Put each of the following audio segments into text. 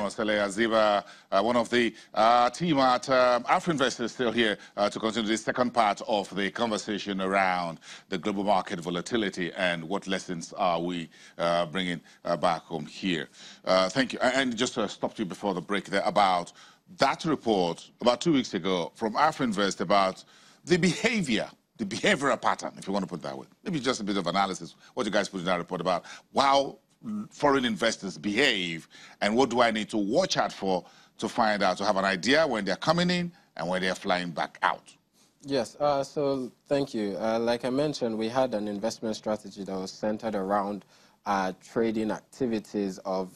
Masale Aziba, one of the team at AfroInvest is still here to continue the second part of the conversation around the global market volatility and what lessons are we bringing back home here. Thank you. And just to stop you before the break there about that report about 2 weeks ago from AfroInvest about the behavioral pattern, if you want to put it that way. Maybe just a bit of analysis, what you guys put in that report about how foreign investors behave and what do I need to watch out for to find out, to have an idea when they're coming in and when they're flying back out. Yes, so thank you. Like I mentioned, we had an investment strategy that was centered around trading activities of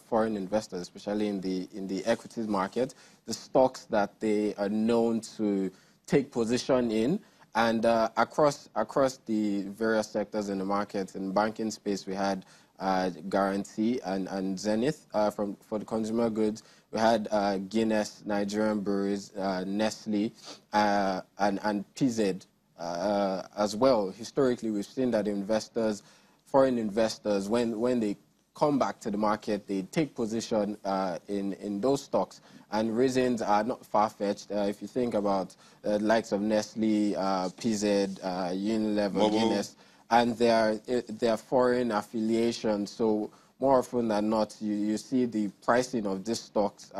foreign investors, especially in the equities market, the stocks that they are known to take position in. And across the various sectors in the market, in banking space, we had Guarantee and Zenith. For the consumer goods, we had Guinness, Nigerian Breweries, Nestle, and PZ as well. Historically, we've seen that foreign investors, when they come back to the market, they take position in those stocks. And reasons are not far-fetched. If you think about the likes of Nestle, PZ, Unilever, Guinness, and their foreign affiliations. So more often than not, you see the pricing of these stocks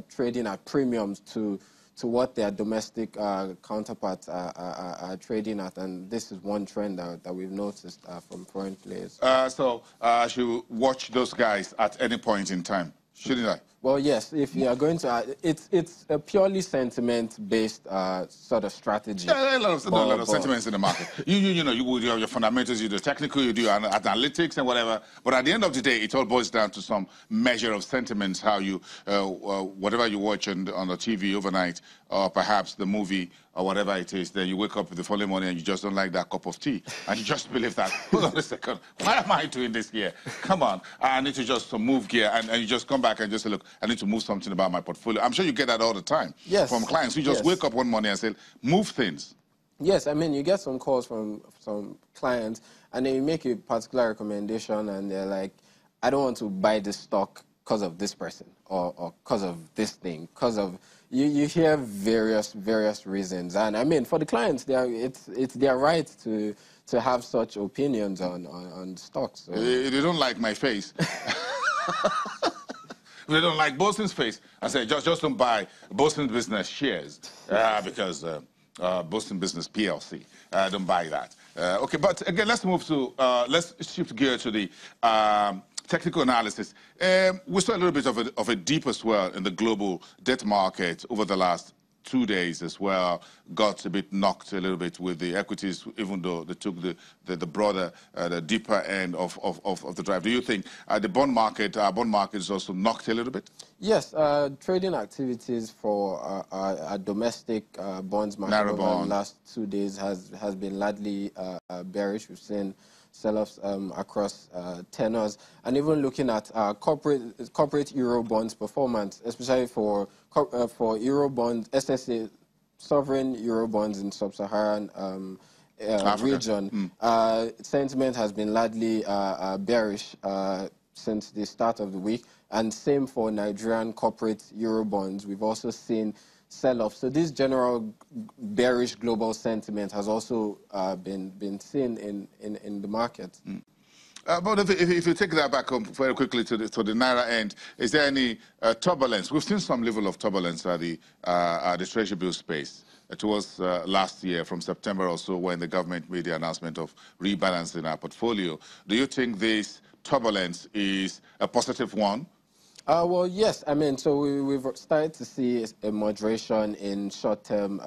trading at premiums to what their domestic counterparts are trading at. And this is one trend that we've noticed from foreign players. So I should watch those guys at any point in time, shouldn't I? Well, yes, if you are going to, it's a purely sentiment-based sort of strategy. Yeah, there are a lot of sentiments in the market. You know, you have your fundamentals, you do technical, you do analytics and whatever. But at the end of the day, it all boils down to some measure of sentiments, how you, whatever you watch on the TV overnight, or perhaps the movie, or whatever it is, then you wake up the following morning and you just don't like that cup of tea. And you just believe that, hold on a second, why am I doing this here? Come on, I need to just move gear. And you just come back and just say, look, I need to move something about my portfolio. I'm sure you get that all the time from clients. You just wake up one morning and say, move things. Yes, I mean, you get some calls from some clients and then you make a particular recommendation and they're like, I don't want to buy this stock because of this person or because of this thing, because of... You hear various reasons, and I mean, for the clients, it's their right to have such opinions on stocks. So. They don't like my face. They don't like Boston's face. I say just don't buy Boston Business shares because Boston Business PLC. Don't buy that. Okay, but again, let's move to let's shift gear to the. Technical analysis. We saw a little bit of a deeper swell in the global debt market over the last 2 days as well. Got a bit knocked a little bit with the equities, even though they took the broader, the deeper end of the drive. Do you think the bond market is also knocked a little bit? Yes, trading activities for our domestic bonds market over the last 2 days has been largely bearish. We've seen sell-offs across tenors, and even looking at corporate euro bonds performance, especially for euro bonds, SSA, sovereign euro bonds in sub-Saharan region. Sentiment has been largely bearish since the start of the week, and same for Nigerian corporate euro bonds. We've also seen sell-off. So this general bearish global sentiment has also been seen in the market. But if you take that back very quickly to the Naira end, is there any turbulence? We've seen some level of turbulence at the Treasury bill space. It was last year from September or so when the government made the announcement of rebalancing our portfolio. Do you think this turbulence is a positive one? Well, yes. I mean, so we've started to see a moderation in short-term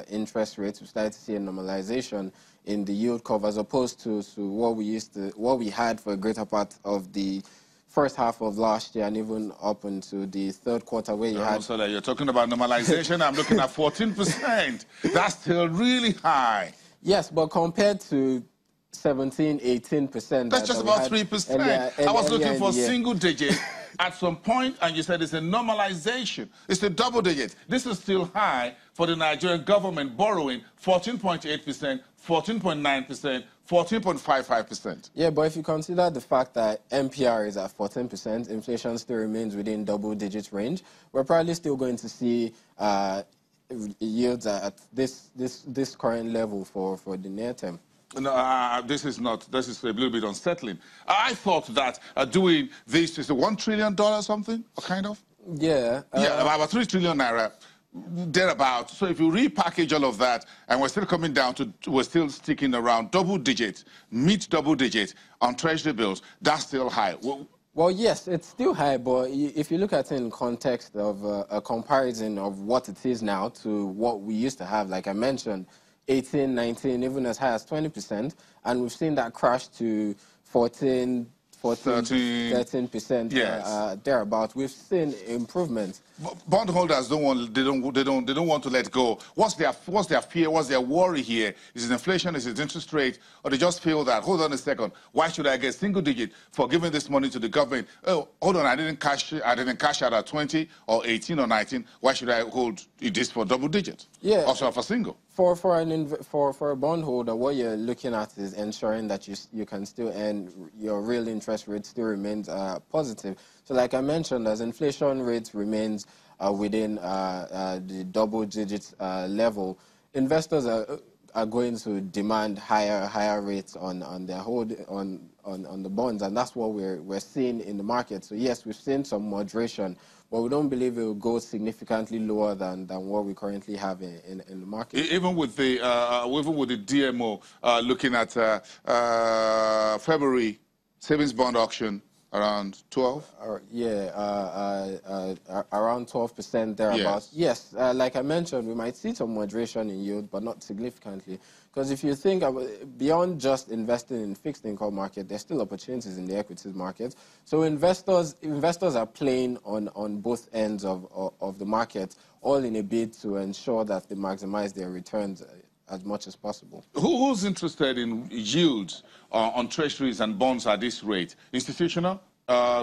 interest rates. We've started to see a normalization in the yield curve as opposed to what we had for a greater part of the first half of last year and even up into the third quarter where you had... So you're talking about normalization. I'm looking at 14%. That's still really high. Yes, but compared to 17, 18%. That's just about 3%. I was looking for single digit. at some point, and you said it's a normalization. It's a double digit. This is still high for the Nigerian government borrowing, 14.8%, 14.9%, 14.55%. Yeah, but if you consider the fact that MPR is at 14%, inflation still remains within double-digit range, we're probably still going to see yields at this current level for the near term. No, this is a little bit unsettling. I thought that doing this is a $1 trillion something, or kind of? Yeah. Yeah, about 3 trillion naira, thereabout. So if you repackage all of that, and we're still coming down to, we're still sticking around double digit, mid double digit on treasury bills, that's still high. Well, yes, it's still high, but if you look at it in context of a comparison of what it is now to what we used to have, like I mentioned, 18, 19, even as high as 20%, and we've seen that crash to 13%, yes. Thereabout. We've seen improvement. Bondholders don't want to let go. What's their fear? What's their worry here? Is it inflation? Is it interest rate? Or they just feel that, hold on a second, why should I get single digit for giving this money to the government? Oh, hold on, I didn't cash out at 20 or 18 or 19. Why should I hold this for double digit? Yeah. Also for single. For a bondholder, what you're looking at is ensuring that you can still earn your real interest rate still remains positive. So, like I mentioned, as inflation rate remains within the double digits level, investors are going to demand higher rates on their on the bonds, and that's what we're seeing in the market. So yes, we've seen some moderation, but we don't believe it will go significantly lower than what we currently have in the market. Even with the DMO looking at February savings bond auction around 12? Around 12% thereabouts. Yes, like I mentioned, we might see some moderation in yield, but not significantly. Because if you think beyond just investing in fixed income market, there's still opportunities in the equities market. So investors are playing on both ends of the market, all in a bid to ensure that they maximize their returns as much as possible. Who's interested in yields on treasuries and bonds at this rate? Institutional,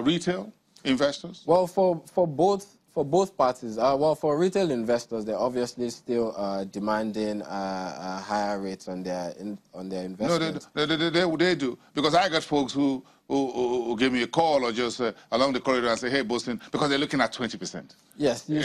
retail investors? Well, for both parties, for retail investors, they're obviously still demanding higher rates on their investments. No, they do, because I got folks who give me a call or just along the corridor and say, hey, Boston, because they're looking at 20%. Yes, you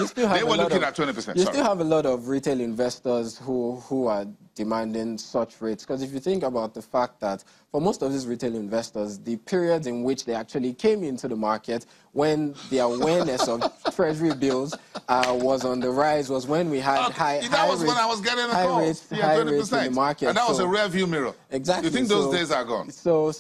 still have they were looking at 20%. You still have a lot of retail investors who are demanding such rates. Because if you think about the fact that for most of these retail investors, the periods in which they actually came into the market when the awareness of treasury bills was on the rise was when we had high rates. That was when I was getting a call. High rates in the market. And that was a rear view mirror. Exactly. You think those days are gone? So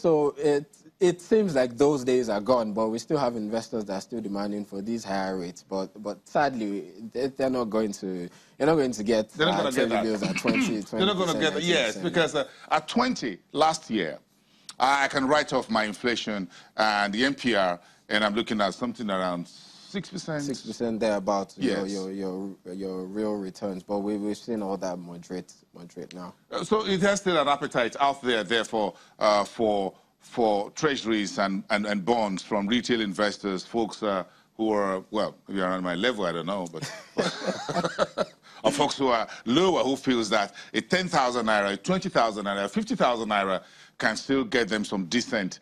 it seems like those days are gone, but we still have investors that are still demanding for these higher rates. But sadly, they're not going to. You're not going to get treasury bills at 20. They're not going to get that. Yes, because at 20 last year, I can write off my inflation and the MPR, and I'm looking at something around 6%. 6% thereabouts. Yes. Your real returns, but we've seen all that moderate now. So it has still an appetite out there, therefore, for treasuries and bonds from retail investors, folks who are, well, if you're on my level, I don't know, but or folks who are lower, who feels that a 10,000 naira, 20,000 naira, 50,000 naira can still get them some decent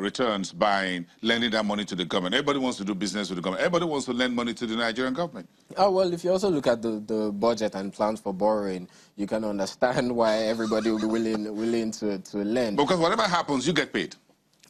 returns by lending that money to the government. Everybody wants to do business with the government. Everybody wants to lend money to the Nigerian government. Well, if you also look at the budget and plans for borrowing, you can understand why everybody will be willing to lend. Because whatever happens, you get paid.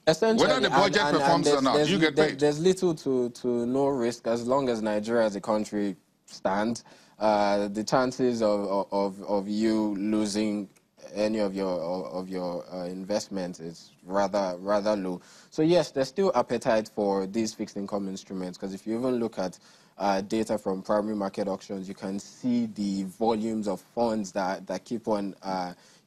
Essentially, whether the budget performs or not, you get paid. There's little to no risk as long as Nigeria as a country stands. The chances of you losing any of your investments is rather low. So yes, there's still appetite for these fixed income instruments, because if you even look at data from primary market auctions, you can see the volumes of funds that keep on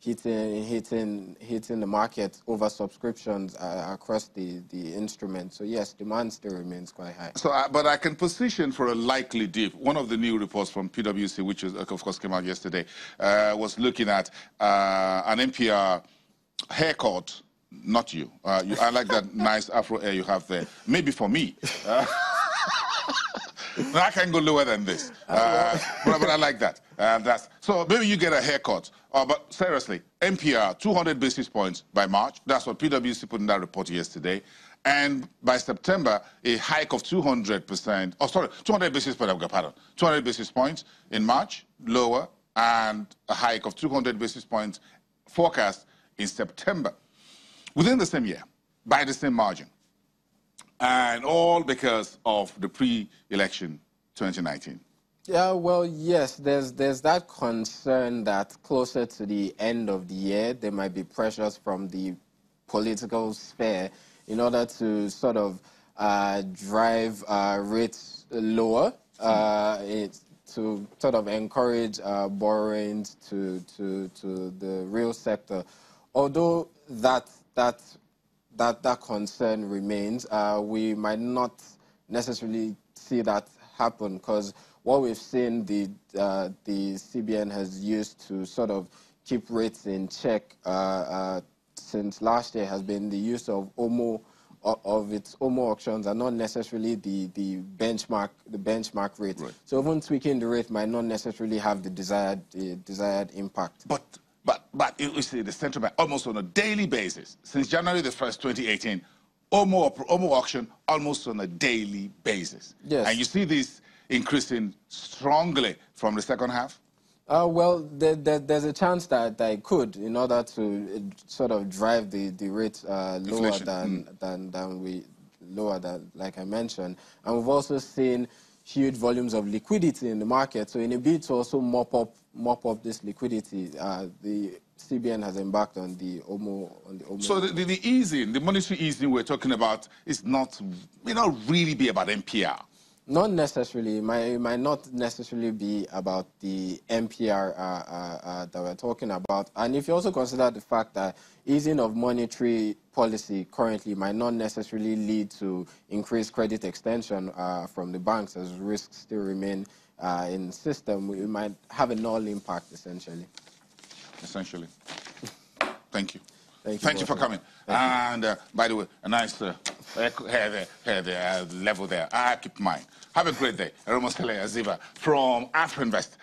hitting the market over subscriptions across the instrument. So yes, demand still remains quite high. So, but I can position for a likely dip. One of the new reports from PwC, which is, of course came out yesterday, was looking at an NPR haircut Not you. I like that nice Afro hair you have there. Maybe for me. I can go lower than this. But I like that. So maybe you get a haircut. But seriously, NPR, 200 basis points by March. That's what PwC put in that report yesterday. And by September, a hike of 200%. Oh, sorry, 200 basis points, pardon. 200 basis points in March, lower, and a hike of 200 basis points forecast in September. Within the same year, by the same margin. And all because of the pre-election 2019. Yeah, well, yes, there's that concern that closer to the end of the year, there might be pressures from the political sphere in order to sort of drive rates lower, to sort of encourage borrowings to the real sector. Although that concern remains, we might not necessarily see that happen, because what we've seen the CBN has used to sort of keep rates in check since last year has been the use of its OMO auctions, and not necessarily the benchmark rate. Right. So even tweaking the rate might not necessarily have the desired impact. But you see, the central bank almost on a daily basis since January the 1st, 2018, OMO auction almost on a daily basis. Yes. And you see this increasing strongly from the second half? Well, there's a chance that it could, in order to sort of drive the rate lower than like I mentioned. And we've also seen huge volumes of liquidity in the market. So in a bid to also mop up this liquidity, the CBN has embarked on the OMO. So the easing, the monetary easing we're talking about may not really be about NPR. Not necessarily. It might not necessarily be about the NPR that we're talking about. And if you also consider the fact that easing of monetary policy currently might not necessarily lead to increased credit extension from the banks, as risks still remain in the system, it might have a null impact, essentially. Essentially. Thank you. Thank you for coming. And by the way, a nice hair there, level there. I keep mine. Have a great day. Aziva from Afro Invest.